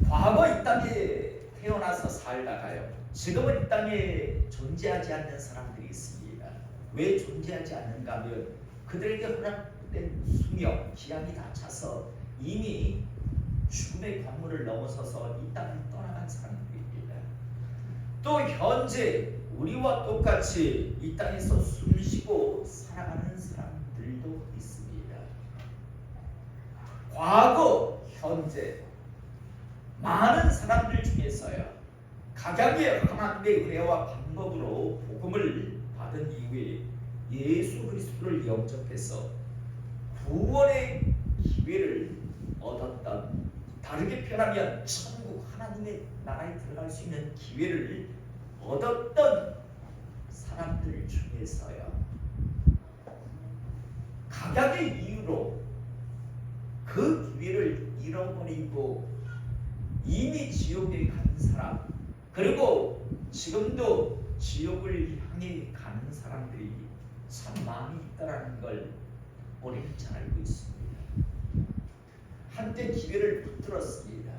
과거 이 땅에 태어나서 살다가요, 지금은 이 땅에 존재하지 않는 사람들이 있습니다. 왜 존재하지 않는가 하면 그들에게 허락된 수명, 기한이 다 차서 이미 죽음의 관문을 넘어서서 이 땅을 떠나간 사람들입니다. 또 현재 우리와 똑같이 이 땅에서 숨쉬고 살아가는 사람들도 있습니다. 과거, 현재 많은 사람들 중에서요, 각양의 하나님의 은혜와 방법으로 복음을 받은 이후에 예수 그리스도를 영접해서 구원의 기회를 얻었던, 다르게 표현하면 천국 하나님의 나라에 들어갈 수 있는 기회를 얻었던 사람들 중에서요, 각양의 이유로 그 기회를 잃어버리고 이미 지옥에 간 사람, 그리고 지금도 지옥을 향해 가는 사람들이 참 많이 있다는 걸 우리는 잘 알고 있습니다. 한때 기회를 붙들었습니다.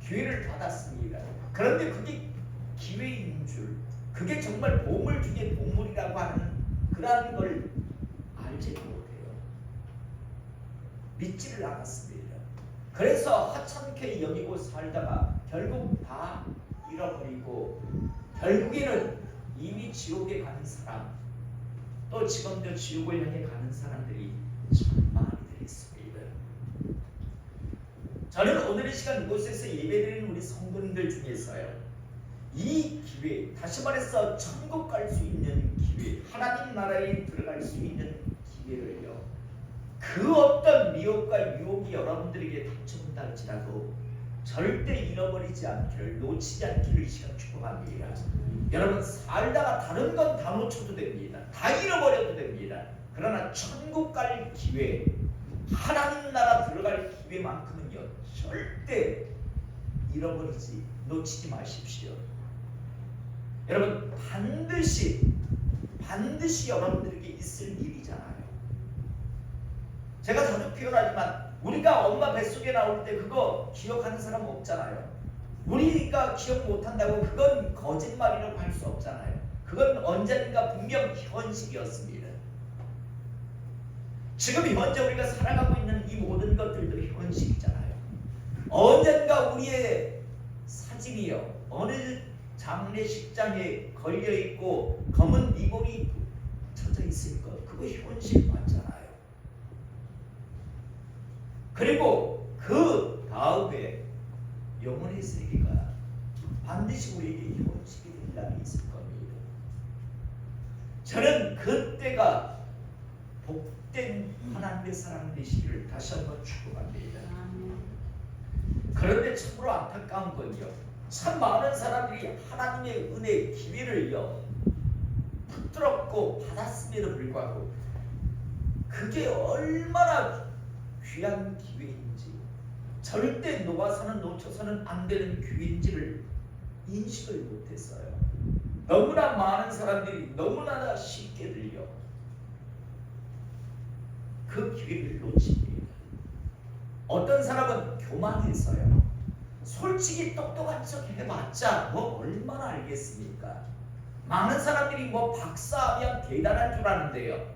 기회를 받았습니다. 그런데 그게 기회인 줄, 그게 정말 보물 중에 보물이라고 하는 그러한 걸 알지도 못해요. 믿지를 않았습니다. 그래서 하찮게 여기고 살다가 결국 다 잃어버리고, 결국에는 이미 지옥에 가는 사람, 또 지금도 지옥을 향해 가는 사람들이 참 많이들 있습니다. 저는 오늘 이 시간 이곳에서 예배드리는 우리 성도님들 중에서요, 이 기회, 다시 말해서 천국 갈 수 있는 기회, 하나님 나라에 들어갈 수 있는 기회를요, 그 어떤 미혹과 유혹이 여러분들에게 닥쳐온다 할지라도 절대 잃어버리지 않기를, 놓치지 않기를 이 시간 축복합니다. 여러분, 살다가 다른 건 다 놓쳐도 됩니다. 다 잃어버려도 됩니다. 그러나 천국 갈 기회, 하나님 나라 들어갈 기회만큼은요, 절대 잃어버리지, 놓치지 마십시오. 여러분, 반드시 여러분들에게 있을 일이잖아요. 제가 자주 표현하지만 우리가 엄마 뱃속에 나올 때 그거 기억하는 사람 없잖아요. 우리가 기억 못한다고 그건 거짓말이라고 할 수 없잖아요. 그건 언젠가 분명 현실이었습니다. 지금 현재 우리가 살아가고 있는 이 모든 것들도 현실이잖아요. 언젠가 우리의 사진이요, 어느 장례식장에 걸려있고 검은 리본이 쳐져 있을 것, 그거 현실 맞잖아요. 그리고 그 다음에 영혼의 세계가 반드시 우리에게 현실이 될 날이 있을 겁니다. 저는 그때가 복된 하나님의 사람 되시기를 다시 한번 축복합니다. 그런데 참으로 안타까운 건요, 참 많은 사람들이 하나님의 은혜 기회를요 붙들었고 받았음에도 불구하고 그게 얼마나 귀한 기회인지, 절대 놓아서는 놓쳐서는 안 되는 기회인지를 인식을 못했어요. 너무나 많은 사람들이 너무나 쉽게들요 그 기회를 놓칩니다. 어떤 사람은 교만해서요, 솔직히 똑똑한 척 해봤자 뭐 얼마나 알겠습니까? 많은 사람들이 뭐 박사하면 대단한 줄 아는데요,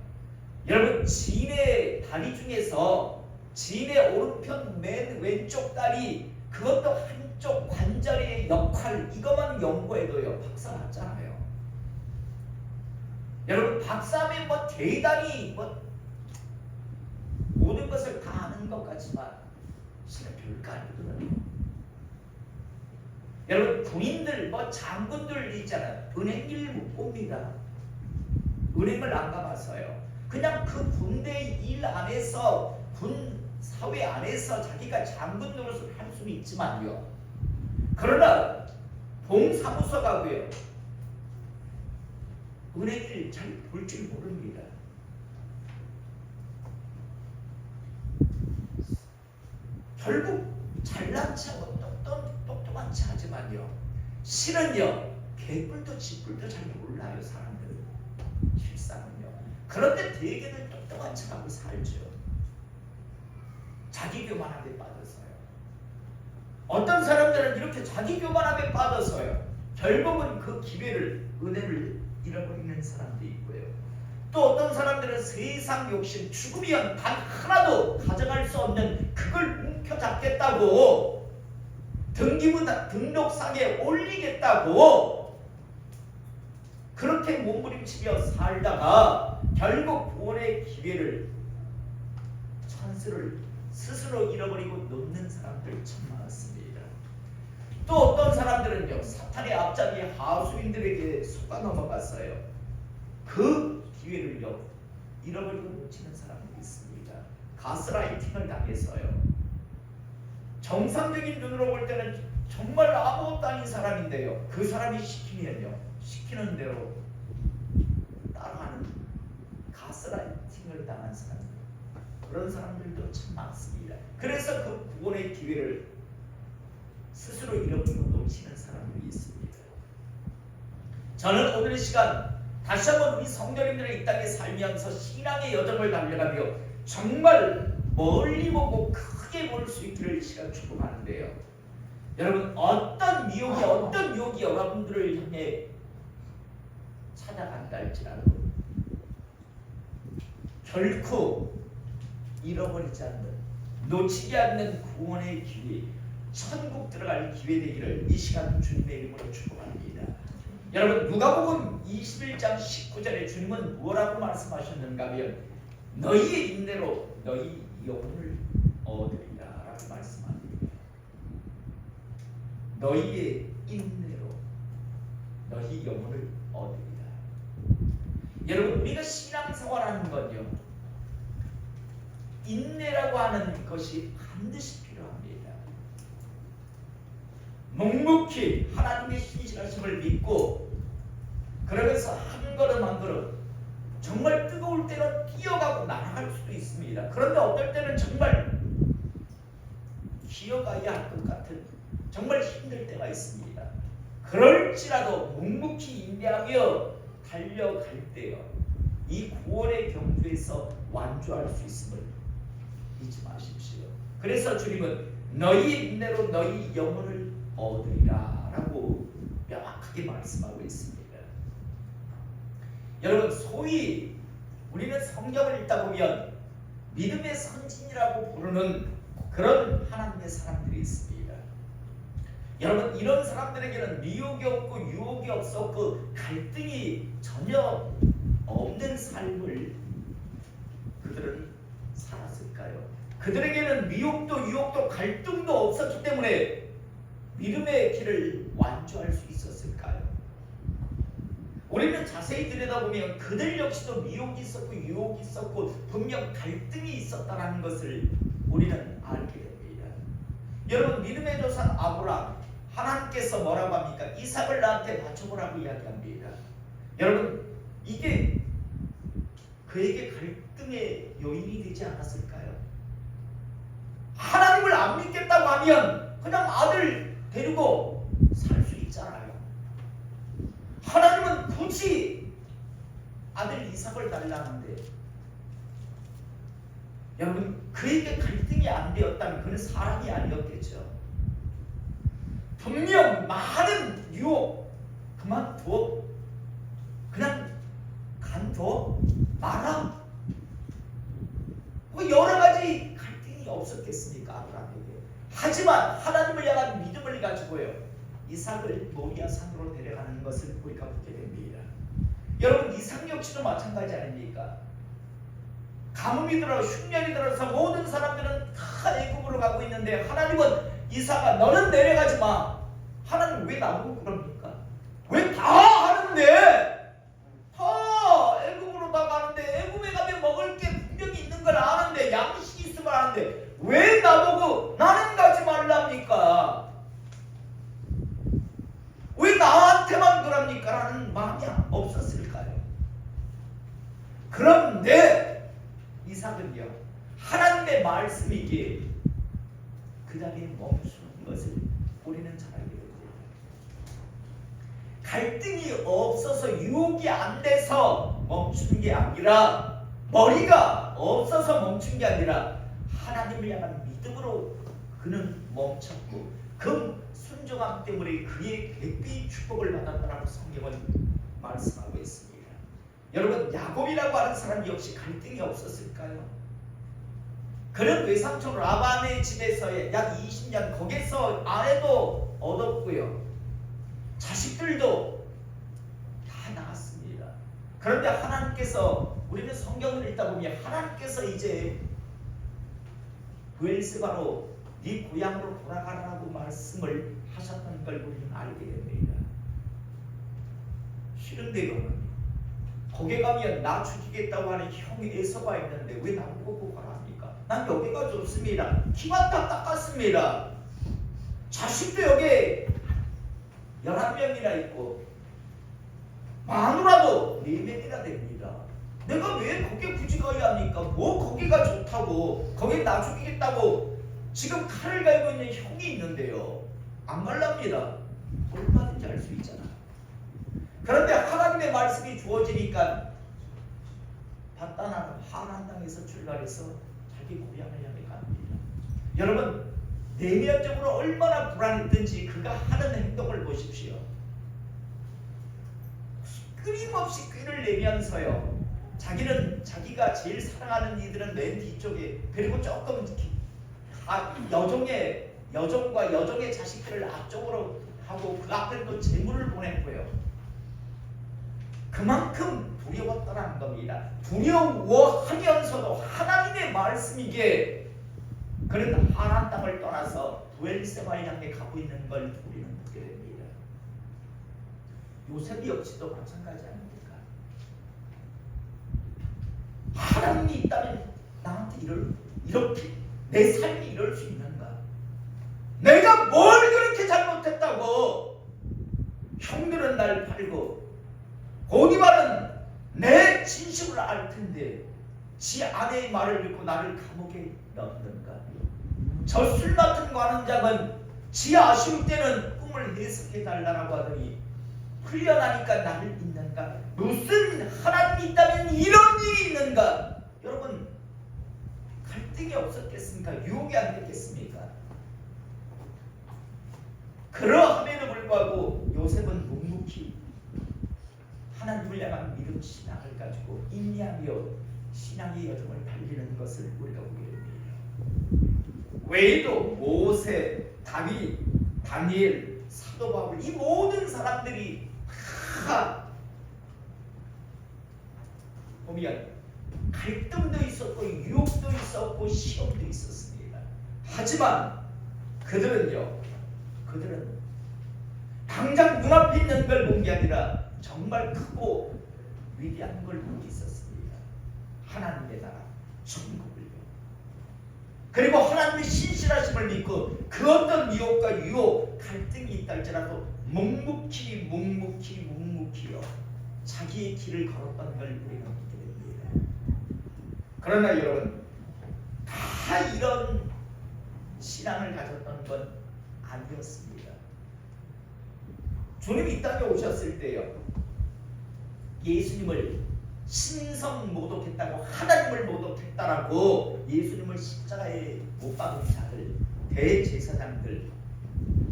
여러분, 지인의 다리 중에서 지인의 오른편 맨 왼쪽 다리, 그것도 한쪽 관절의 역할, 이것만 연구해도요 박사 맞잖아요. 여러분, 박사면 뭐 대단히 뭐 모든 것을 다 아는 것 같지만 진짜 별거 아니거든요. 여러분, 군인들 뭐 장군들 있잖아요. 은행일 못 봅니다. 은행을 안 가봐서요. 그냥 그 군대 일 안에서, 군 사회 안에서 자기가 장군 노릇을 할 수는 있지만요, 그러나 동사무소 가고요 은행을 잘 볼 줄 모릅니다. 결국 잘난 척하고 똑똑한 척 하지만요, 실은요 개뿔도 쥐뿔도 잘 몰라요, 사람들은. 실상은요. 그런데 되게들 똑똑한 척하고 살죠. 자기 교만함에 빠져서요. 어떤 사람들은 이렇게 자기 교만함에 빠져서요, 결국은 그 기회를, 은혜를 잃어버리는 사람도 있고요. 또 어떤 사람들은 세상 욕심, 죽으면 단 하나도 가져갈 수 없는 그걸 움켜잡겠다고, 등록상에 올리겠다고 그렇게 몸부림치며 살다가 결국 구원의 기회를, 찬스를 스스로 잃어버리고 놓는 사람들 참 많습니다. 또 어떤 사람들은요, 사탄의 앞잡이 하수인들에게 속아 넘어갔어요. 그 기회를요, 잃어버리고 놓치는 사람들이 있습니다. 가스라이팅을 당해서요. 정상적인 눈으로 볼 때는 정말 아무것도 아닌 사람인데요, 그 사람이 시키면요, 시키는 대로 따라하는 가스라이팅을 당한 사람들, 그런 사람들도 참 많습니다. 그래서 그 구원의 기회를 스스로 잃어버리고 놓치는 사람들이 있습니다. 저는 오늘 이 시간 다시 한번 우리 성도님들의 이 땅에 살면서 신앙의 여정을 달려가며 정말 멀리 보고 크게 볼 수 있기를 이 시간 축복하는데요, 여러분, 어떤 미혹이, 어떤 유혹이 여러분들을 향해 찾아간다 할지라도 결코 잃어버리지 않는, 놓치지 않는 구원의 기회, 천국 들어갈 기회 되기를 이 시간 주님의 이름으로 축복합니다. 여러분, 누가복음 21장 19절에 주님은 뭐라고 말씀하셨는가 하면 너희의 인내로 너희 영혼을 얻으리라 라고 말씀합니다. 너희의 인내로 너희 영혼을 얻으리라. 여러분, 우리가 신앙생활하는 건요, 인내라고 하는 것이 반드시 필요합니다. 묵묵히 하나님의 신실하심을 믿고 그러면서 한 걸음 한 걸음 정말 뜨거울 때는 뛰어가고 날아갈 수도 있습니다. 그런데 어떨 때는 정말 기어가야 할 것 같은 정말 힘들 때가 있습니다. 그럴지라도 묵묵히 인내하며 달려갈 때요, 이 구원의 경주에서 완주할 수 있음을 잊지 마십시오. 그래서 주님은 너희 인내로 너희 영혼을 얻으리라 라고 명확하게 말씀하고 있습니다. 여러분, 소위 우리는 성경을 읽다 보면 믿음의 선진이라고 부르는 그런 하나님의 사람들이 있습니다. 여러분, 이런 사람들에게는 미혹이 없고 유혹이 없었고 갈등이 전혀 없는 삶을 그들은 살았을까요? 그들에게는 미혹도 유혹도 갈등도 없었기 때문에 믿음의 길을 완주할 수 있었을까요? 우리는 자세히 들여다보면 그들 역시도 미혹이 있었고 유혹이 있었고 분명 갈등이 있었다는 것을 우리는 알게 됩니다. 여러분, 믿음의 조상 아브라함, 하나님께서 뭐라고 합니까? 이삭을 나한테 바쳐보라고 이야기합니다. 여러분, 이게 그에게 갈등의 요인이 되지 않았을까요? 하나님을 안 믿겠다고 하면 그냥 아들 데리고 살 수 있잖아요. 하나님은 굳이 아들 이삭을 달라는데, 여러분, 그에게 갈등이 안 되었다면 그는 사람이 아니었겠죠. 분명 많은 유혹, 그만둬, 그냥 간둬, 말아, 뭐 여러 가지 갈등이 없었겠습니까, 아브라함에게. 하지만 하나님을 향한 믿음을 가지고요, 이삭을 모리아 산으로 데려가는 것을 우리가 보게 됩니다. 여러분, 이삭 역시도 마찬가지 아닙니까? 가뭄이 들어 흉년이 들어서 모든 사람들은 다 애굽으로 가고 있는데 하나님은 이삭아, 너는 내려가지 마. 하나님 왜 나보고 그럽니까? 왜 다 하는데, 다 애굽으로 다 가는데, 애굽에 가면 먹을 게 분명히 있는 걸 아는데, 양식이 있으면 아는데 왜 나보고 나는 가지 말랍니까? 왜 나한테만 그럽니까? 라는 마음이 없었을까요? 그런데 이삭은요, 하나님의 말씀이기에 그 자리에 멈추는 것을 우리는 잘 알게 됩니다. 갈등이 없어서 유혹이 안 돼서 멈춘 게 아니라, 머리가 없어서 멈춘 게 아니라 하나님을 향한 믿음으로 그는 멈췄고, 그 순종함 때문에 그의 백배의 축복을 받았다라고 성경은 말씀하고 있습니다. 여러분, 야곱이라고 하는 사람 역시 갈등이 없었을까요? 그는 외삼촌 라반의 집에서 약 20년 거기서 아내도 얻었고요, 자식들도 다 낳았습니다. 그런데 하나님께서, 우리는 성경을 읽다 보면 하나님께서 이제 브엘세바로 네 고향으로 돌아가라고 말씀을 하셨던 걸 우리는 알게 됩니다. 싫은데요, 거기 가면 나 죽이겠다고 하는 형 에서가 있는데 왜 나보고 가라 합니까? 난 여기가 좋습니다. 키만 딱 닦았습니다. 자식도 여기 11명이나 있고 마누라도 4명이나 됩니다. 내가 왜 거기에 굳이 가야 합니까? 뭐 거기가 좋다고, 거기 나 죽이겠다고 지금 칼을 갈고 있는 형이 있는데요, 안 갈랍니다. 얼마든지 할 수 있잖아. 그런데 하나님의 말씀이 주어지니까 바다나는 하란 땅에서 출발해서 자기 고향을 향해 갑니다. 여러분, 내면적으로 얼마나 불안했든지 그가 하는 행동을 보십시오. 끊임없이 꾀를 내면서요, 자기가 제일 사랑하는 이들은 맨 뒤쪽에, 그리고 조금 여종과 여종의 자식들을 앞쪽으로 하고 그 앞에 또 재물을 보냈고요. 그만큼 두려웠다는 겁니다. 두려워하면서도 하나님의 말씀이기에 그는 하란 땅을 떠나서 브엘세바를 향해 가고 있는 걸 우리는 보게 됩니다. 요셉이 역시도 마찬가지 아닙니까? 하나님이 있다면 나한테 이렇게 내 삶이 이럴 수 있는가? 내가 뭘 그렇게 잘못했다고? 형들은 날 팔고 고디바는 내 진심을 알 텐데 지 아내의 말을 믿고 나를 감옥에 넣는가? 저 술 맡은 관원장은 지 아쉬울 때는 꿈을 해석해 달라고 하더니 풀려나니까 나를 믿는가? 무슨 하나님이 있다면 이런 일이 있는가? 여러분, 갈등이 없었겠습니까? 유혹이 안 됐겠습니까? 그러함에도 불구하고 요셉은 묵묵히 하나님을 향한 믿음 신앙을 가지고 인내하며 신앙의 여정을 달리는 것을 우리가 보게 됩니다. 외에도 모세, 다윗, 다니엘, 사도 바울, 이 모든 사람들이 다 보면 갈등도 있었고 유혹도 있었고 시험도 있었습니다. 하지만 그들은 당장 눈앞에 있는 걸 본 게 아니라 정말 크고 위대한 걸 보고 있었습니다. 하나님의 나라, 천국을요. 그리고 하나님의 신실하심을 믿고 그 어떤 미혹과 유혹, 갈등이 있다 할지라도 묵묵히요 자기의 길을 걸었던 걸 우리가 보게 됩니다. 그러나 여러분, 다 이런 신앙을 가졌던 건 아니었습니다. 주님이 이 땅에 오셨을 때요, 예수님을 신성 모독했다고, 하나님을 모독했다라고 예수님을 십자가에 못 박은 자들, 대제사장들,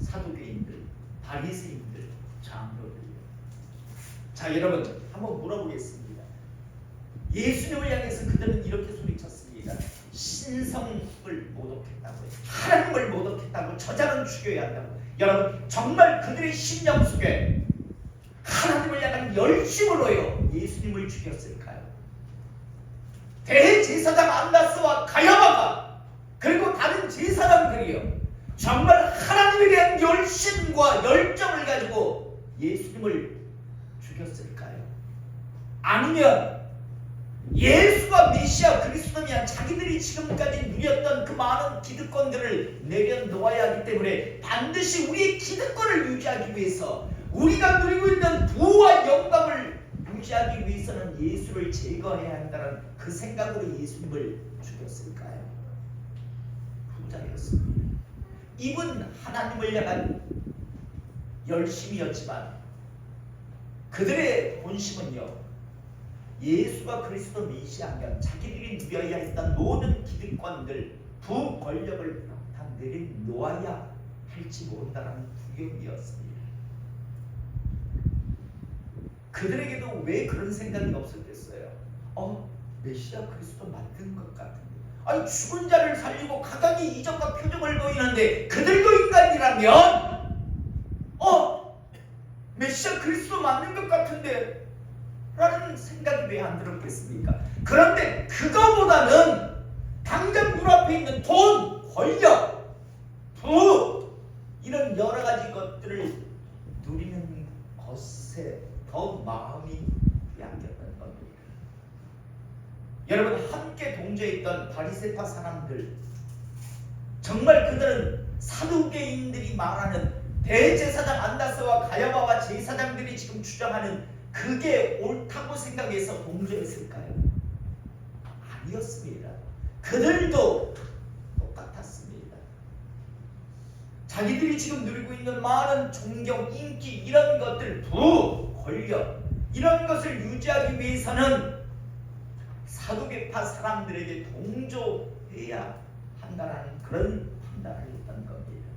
사두개인들, 바리새인들, 장로들. 자, 여러분 한번 물어보겠습니다. 예수님을 향해서 그들은 이렇게 소리쳤습니다. 신성을 모독했다고, 하나님을 모독했다고, 저자는 죽여야 한다고. 여러분, 정말 그들의 심령 속에 하나님을 향한 열심으로요 예수님을 죽였을까요? 대제사장 안나스와 가야바가, 그리고 다른 제사장들이요 정말 하나님에 대한 열심과 열정을 가지고 예수님을 죽였을까요? 아니면 예수가 메시아 그리스도면 자기들이 지금까지 누렸던 그 많은 기득권들을 내려놓아야 하기 때문에 반드시 우리의 기득권을 유지하기 위해서, 우리가 누리고 있는 부와 영광을 유지하기 위해서는 예수를 제거해야 한다는 그 생각으로 예수님을 죽였을까요? 후자였습니다. 이분 하나님을 향한 열심이었지만 그들의 본심은요, 예수가 그리스도 메시아면 자기들이 누려야 했던 모든 기득권들, 부 권력을 다 내려놓아야 할 할지 모른다는 두려움이었습니다. 그들에게도 왜 그런 생각이 없었겠어요? 메시아 그리스도 맞는 것 같은데, 아니 죽은 자를 살리고 각각의 이적과 표적을 보이는데 그들도 인간이라면 메시아 그리스도 맞는 것 같은데 라는 생각이 왜 안 들었겠습니까? 그런데 그거보다는 당장 눈앞에 있는 돈, 권력, 부 이런 여러 가지 것들을 누리는 것에 더 마음이 양겼던 겁니다. 여러분, 함께 동조했던 바리새파 사람들, 정말 그들은 사두개인들이 말하는 대제사장 안나스와 가야바와 제사장들이 지금 주장하는 그게 옳다고 생각해서 동조했을까요? 아니었습니다. 그들도 똑같았습니다. 자기들이 지금 누리고 있는 많은 존경, 인기 이런 것들, 부, 권력 이런 것을 유지하기 위해서는 사두개파 사람들에게 동조해야 한다는 그런 판단을 했던 겁니다.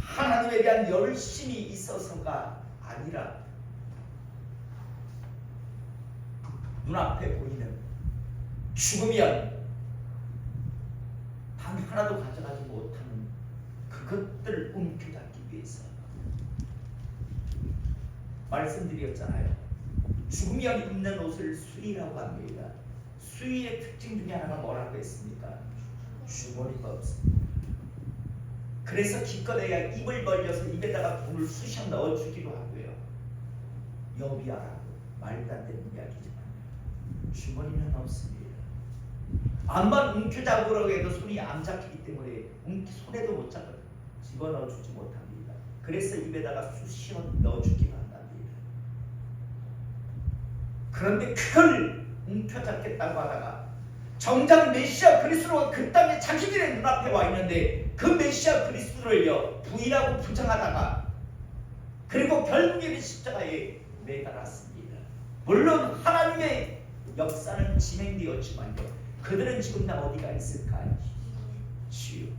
하나님에 대한 열심이 있어서가 아니라 눈앞에 보이는 죽으면 단 하나도 가져가지 못하는 그것들을 움켜잡기 위해서 말씀드렸잖아요. 죽으면 입는 옷을 수의라고 합니다. 수의의 특징 중에 하나가 뭐라고 했습니까? 주머니가 없습니다. 그래서 기껏해야 입을 벌려서 입에다가 돈을 쑤셔 넣어주기도 하고요. 여비하라고 말도 안 되는 이야기지만 주머니는 없습니다. 암만 움켜잡으라고 해도 손이 안 잡히기 때문에 손에도 못 잡아 집어넣어주지 못합니다. 그래서 입에다가 쑤셔 넣어주기도 한답니다. 그런데 그걸 움켜잡겠다고 하다가 정작 메시아 그리스도가 그 땅에 자기들의 눈앞에 와 있는데 그 메시아 그리스도를요 부인하고 부정하다가 그리고 결국에는 십자가에 매달았습니다. 물론 하나님의 역사는 진행되었지만요, 그들은 지금 다 어디가 있을까요? 지옥.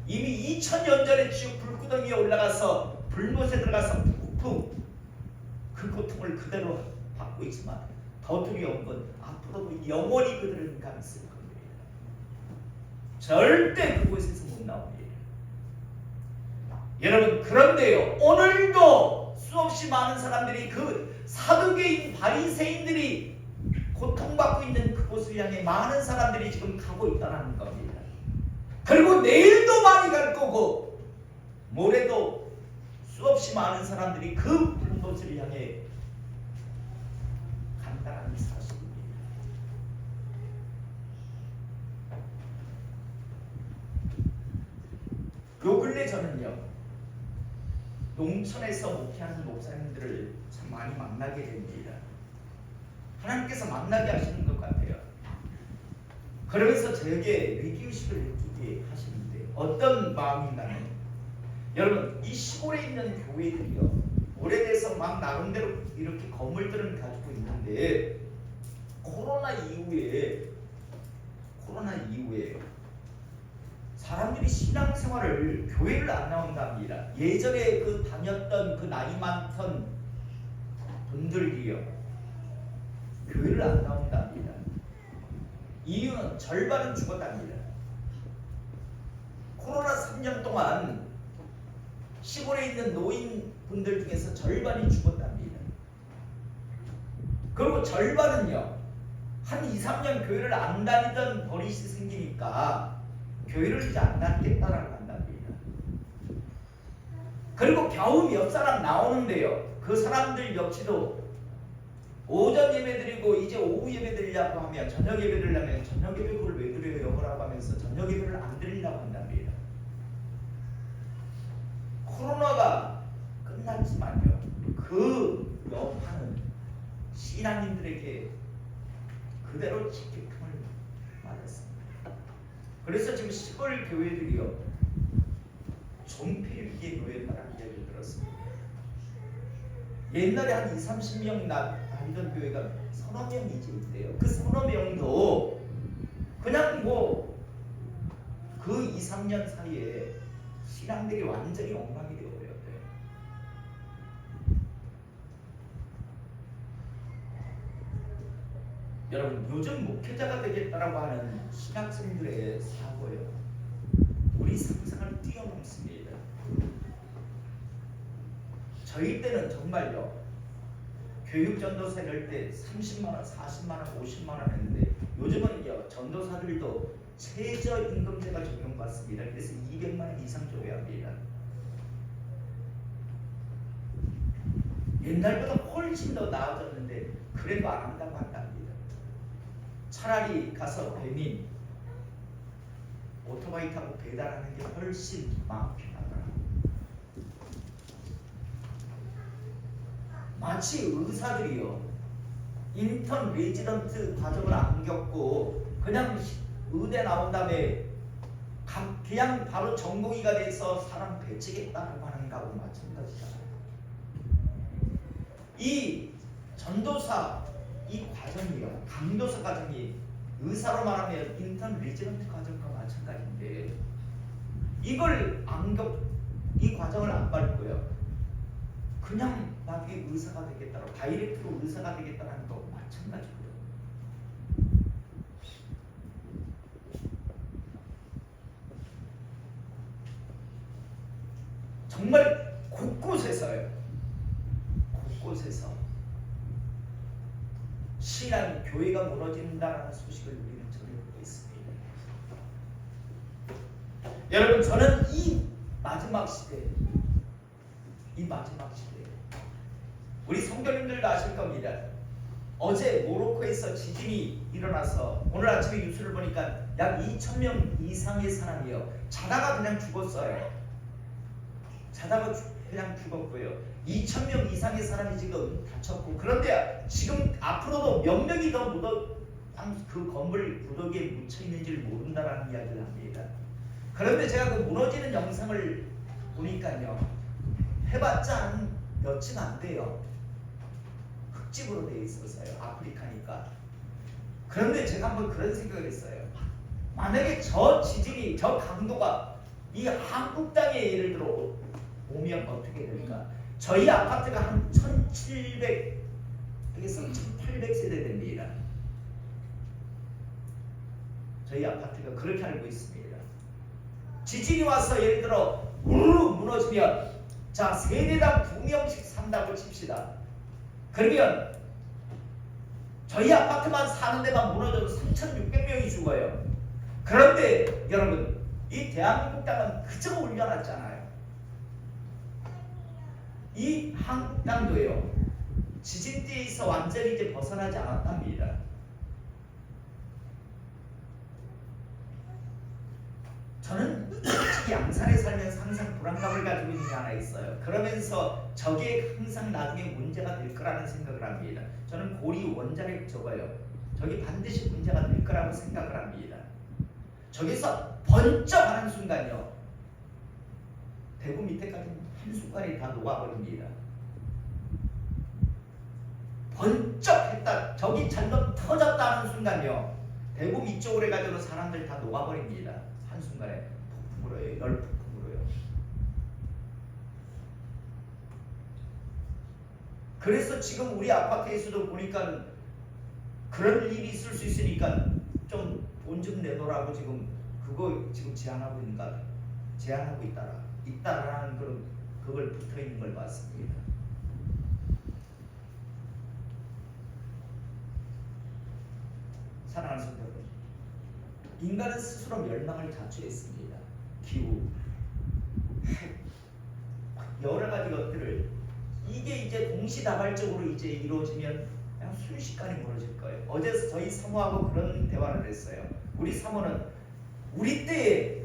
이미 2000년 전에 지옥 불구덩이에 올라가서 불못에 들어가서 푹푹 그 고통을 그대로 받고 있지만 더 두려운 건 앞으로도 영원히 그들은 가 있을 겁니다. 절대 그곳에서 못 나옵니다. 여러분, 그런데요, 오늘도 수없이 많은 사람들이 그 사두개인 바리새인들이 고통받고 있는 그곳을 향해 많은 사람들이 지금 가고 있다는 겁니다. 그리고 내일도 많이 갈 거고 모레도 수없이 많은 사람들이 그 불못을 향해 간다는 사실입니다. 요 근래 저는요, 농촌에서 목회하는 목사님들을 참 많이 만나게 됩니다. 하나님께서 만나게 하시는 것 같아요. 그러면서 저에게 위기의식을 느끼게 하시는데 어떤 마음인가는, 여러분, 이 시골에 있는 교회들이요, 오래돼서 막 나름대로 이렇게 건물들은 가지고 있는데 코로나 이후에 사람들이 신앙생활을, 교회를 안 나온답니다. 예전에 그 다녔던 그 나이 많던 분들이요, 교회를 안 나온답니다. 이유는 절반은 죽었답니다. 코로나 3년 동안 시골에 있는 노인분들 중에서 절반이 죽었답니다. 그리고 절반은요, 한 2, 3년 교회를 안 다니던 버릇이 생기니까 교회를 이제 안 다니겠다라고 한답니다. 그리고 겨우 몇 사람 나오는데요, 그 사람들 역시도 오전 예배 드리고 이제 오후 예배 드리려고 하면, 저녁 예배 드리려면 저녁 예배를 왜 드려요? 여보라고 하면서 저녁 예배를 안 드리려고 한답니다. 코로나가 끝났지만요, 그 여파는 신앙인들에게 그대로 직격탄을 맞았습니다. 그래서 지금 시골 교회들이요, 존폐위기에 놓였다는 이야기를 들었습니다. 옛날에 한 20, 30명 다니던 교회가 서너 명이 이제 있대요. 그 서너 명도 그냥 뭐 그 2, 3년 사이에 신앙들이 완전히 엉망이 되어버렸대요. 여러분, 요즘 목회자가 되겠다라고 하는 신학생들의 사고예요. 우리 상상을 뛰어넘습니다. 저희 때는 정말요, 교육전도사 이럴 때 30만원, 40만원, 50만원 했는데 요즘은요, 전도사들도 최저임금제가 적용받습니다. 그래서 200만원 이상 줘야 합니다. 옛날보다 훨씬 더 나아졌는데 그래도 안 한다고 한답니다. 차라리 가서 배민 오토바이 타고 배달하는 게 훨씬 마음 편하더라. 마치 의사들이요, 인턴 레지던트 과정을 안 겪고 그냥 의대 나온 다음에 그냥 바로 전공의가 돼서 사람 배치겠다고 하는 거하고 마찬가지잖아요. 이 전도사 이 과정이요, 강도사 과정이 의사로 말하면 인턴 레지던트 과정과 마찬가지인데 이걸 이 과정을 안 밟고요, 그냥 나중에 의사가 되겠다고 다이렉트로 의사가 되겠다는 거 마찬가지고요. 정말 곳곳에서요, 곳곳에서 신앙 교회가 무너진다는 소식을 우리는 전해보고 있습니다. 여러분, 저는 이 마지막 시대 우리 성도님들도 아실 겁니다. 어제 모로코에서 지진이 일어나서 오늘 아침에 뉴스를 보니까 약 2,000명 이상의 사람이요, 자다가 그냥 죽었어요. 자다가 그냥 죽었고요. 2,000명 이상의 사람이 지금 다쳤고, 그런데 지금 앞으로도 몇 명이 더 그 건물 구더기에 묻혀 있는지를 모른다라는 이야기를 합니다. 그런데 제가 그 무너지는 영상을 보니까요, 해봤자 며칠 안 돼요. 흙집으로 되어 있어서요, 아프리카니까. 그런데 제가 한번 그런 생각을 했어요. 만약에 저 지진이, 저 강도가 이 한국 땅에 예를 들어 오면 어떻게 될까? 저희 아파트가 한 1700에서 1800세대 됩니다. 저희 아파트가 그렇게 알고 있습니다. 지진이 와서 예를 들어 우르르 무너지면, 자, 세대당 2명씩 산다고 칩시다. 그러면 저희 아파트만 사는 데만 무너져도 3,600명이 죽어요. 그런데 여러분, 이 대한민국 땅은 그저 올려놨잖아요. 이 한국 땅도요, 지진대에서 완전히 이제 벗어나지 않았답니다. 저는 솔직히 양산에 살면서 항상 불안감을 가지고 있는 게 하나 있어요. 그러면서 저게 항상 나중에 문제가 될 거라는 생각을 합니다. 저는 고리 원자력 저거요, 저게 반드시 문제가 될 거라고 생각을 합니다. 저기서 번쩍 하는 순간요, 대구 밑에까지 한순간에 다 녹아버립니다. 번쩍 했다, 저기 잘못 터졌다 하는 순간요, 대구 밑쪽으로 해가지고 사람들 다 녹아버립니다. 한순간에 폭풍으로요, 열폭풍으로요. 그래서 지금 우리 아파트에서도 보니까 그런 일이 있을 수 있으니까 좀 돈 좀 내놓으라고 지금 그거 지금 제한하고 있다라는 그런 그걸 붙어 있는 걸 봤습니다. 사랑하는 성도 여러분, 인간은 스스로 멸망을 자초했습니다. 기후, 여러 가지 것들을, 이게 이제 동시다발적으로 이제 이루어지면 그냥 순식간에 무너질 거예요. 어제 저희 사모하고 그런 대화를 했어요. 우리 사모는 우리 때에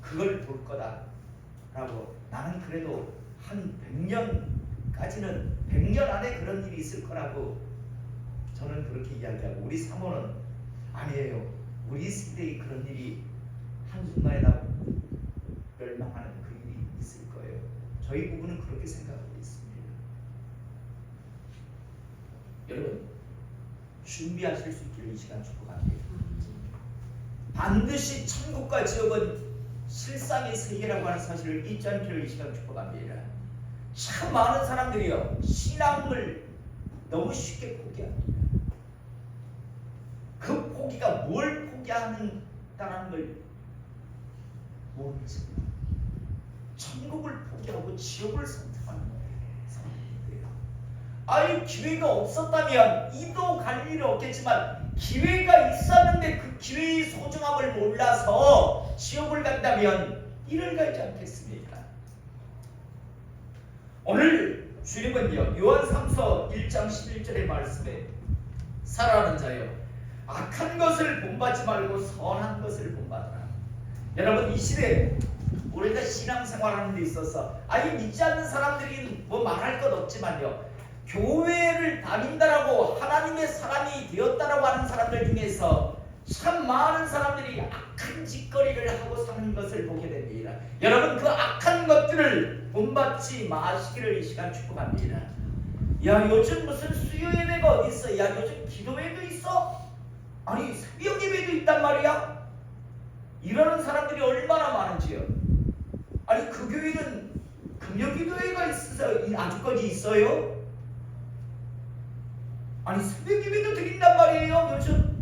그걸 볼 거다라고, 나는 그래도 한 100년까지는 100년 안에 그런 일이 있을 거라고 저는 그렇게 이야기하고, 우리 사모는 아니에요, 우리 세대에 그런 일이 한순간에 다 멸망하는 그 일이 있을 거예요. 저희 부부는 그렇게 생각하고 있습니다. 여러분, 준비하실 수 있기를 이 시간 축복합니다. 반드시 천국과 지옥은 실상의 세계라고 하는 사실을 잊지 않기를 이 시간 축복합니다. 참 많은 사람들이요 신앙을 너무 쉽게 포기합니다. 그 포기가 뭘 포기하는다는 걸 모르겠습니다. 천국을 포기하고 지옥을 선택하는 사람들이에요. 아니 기회가 없었다면 이도 갈 일이 없겠지만 기회가 있었는데 그 기회의 소중함을 몰라서 지옥을 간다면 이를 갈지 않겠습니까? 오늘 주님은요 요한 3서 1장 11절의 말씀에 살아가는 자여 악한 것을 본받지 말고 선한 것을 본받으라. 여러분 이 시대에 우리가 신앙생활하는 데 있어서 아예 믿지 않는 사람들이 뭐 말할 것 없지만요 교회를 다닌다라고 하나님의 사람이 되었다라고 하는 사람들 중에서 참 많은 사람들이 악한 짓거리를 하고 사는 것을 보게 됩니다. 여러분 그 악한 것들을 본받지 마시기를 이 시간 축복합니다. 야 요즘 무슨 수요 예배가 어디 있어? 야 요즘 기도회도 있어? 아니 새벽 예배도 있단 말이야? 이러는 사람들이 얼마나 많은지요. 아니 그 교회는 금요기도회가 있어서 아직까지 있어요? 아니 새벽 예배도 드린단 말이에요 요즘?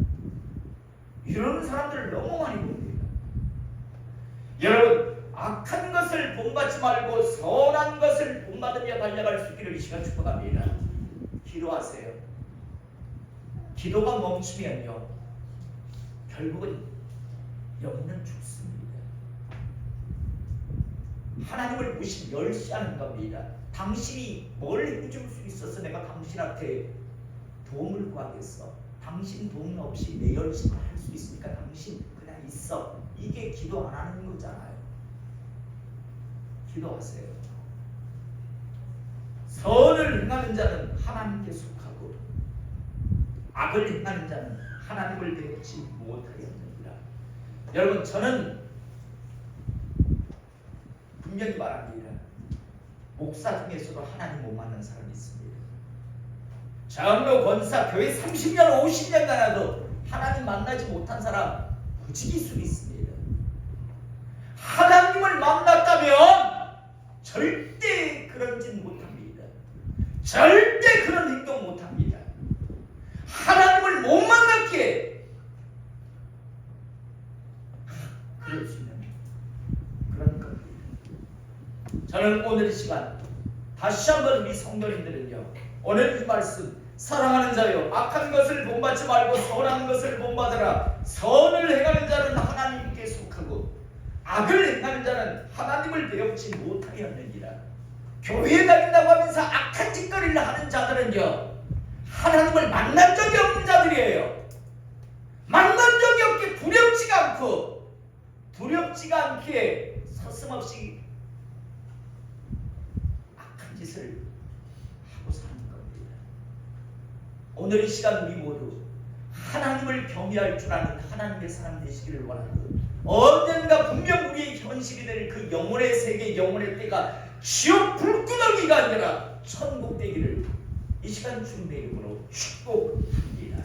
이러는 사람들을 너무 많이 봅니다. 여러분 악한 것을 본받지 말고 선한 것을 본받으며 달려갈 수 있기를 이 시간 축복합니다. 기도하세요. 기도가 멈추면요 결국은 영혼은 죽습니다. 하나님을 무시 멸시하는 겁니다. 당신이 뭘 해줄 수 있어서 내가 당신한테 도움을 구하겠어? 당신 도움 없이 내 열심을 할 수 있으니까 당신 그냥 있어. 이게 기도 안 하는 거잖아요. 기도하세요. 선을 행하는 자는 하나님께 속하고 악을 행하는 자는 하나님을 배우지 못하였느니라. 여러분 저는 분명히 말합니다. 목사 중에서도 하나님 못 만난 사람이 있습니다. 장로, 권사, 교회 30년, 50년 가나도 하나님 만나지 못한 사람 무지개 수 있습니다. 하나님을 만났다면 절대 그런 짓 못합니다. 절대 그런 행동 못합니다. 하나님을 못 만났기에 그럴 수 있는 그런 겁니다. 저는 오늘 이 시간 다시 한번 우리 성도님들은요 오늘 이 말씀 사랑하는 자여 악한 것을 본받지 말고 선한 것을 본받으라. 선을 행하는 자는 하나님께 속하고 악을 행하는 자는 하나님을 배우지 못하였느니라. 교회에 다닌다고 하면서 악한 짓거리를 하는 자들은요 하나님을 만난 적이 없는 자들이에요. 만난 적이 없기에 두렵지가 않기에 서슴없이 악한 짓을 하고 사는 겁니다. 오늘 이 시간 우리 모두 하나님을 경외할 줄 아는 하나님의 사람 되시기를 원하고 언젠가 분명 우리의 현실이 될 그 영혼의 세계, 영혼의 때가 지옥 불구덩이가 아니라 천국 되기를 이 시간 주님의 이름으로 축복합니다.